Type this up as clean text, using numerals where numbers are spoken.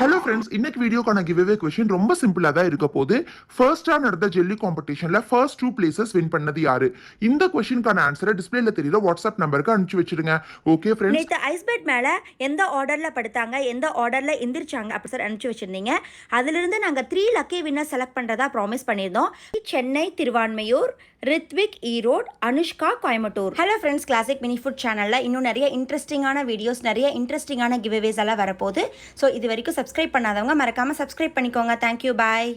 Hello friends, இன்னைக்கு வீடியோக்கான giveaway question ரொம்ப சிம்பிளா தான் இருக்க போகுது. ஃபர்ஸ்டா நடந்த ஜெல்லி காம்படிஷன்ல ஃபர்ஸ்ட் 2 பிளேசஸ் வின் பண்ணது யாரு? இந்த கொஸ்டினுக்கான ஆன்சரை டிஸ்பிளேல தெரியுற வாட்ஸ்அப் நம்பருக்கு அனுப்பிச்சு வச்சிடுங்க. Okay friends. நேற்று ஐஸ் பெட் மேலே எந்த ஆர்டரில் படுத்தாங்க, எந்த ஆர்டரில் எந்திரிச்சாங்க அப்படி சார் அனுப்பிச்சு வச்சுருந்தீங்க. அதிலிருந்து நாங்கள் 3 லக்கி வின்னர் செலக்ட் பண்ணுறதா ப்ராமிஸ் பண்ணியிருந்தோம். Chennai, Thiruvanmiyur, Rithvik Erode, Anushka Coimbatore. Hello friends, classic mini food சேனலில் இன்னும் நிறைய இன்ட்ரெஸ்டிங்கான வீடியோஸ், நிறைய இன்ட்ரெஸ்டிங்கான கிவ்அவேஸ் எல்லாம் வரப்போகுது. ஸோ இது வரைக்கும் சப்ஸ்கிரைப் பண்ணாதவங்க மறக்காமல் சப்ஸ்கிரைப் பண்ணிக்கோங்க. தேங்க்யூ, பாய்.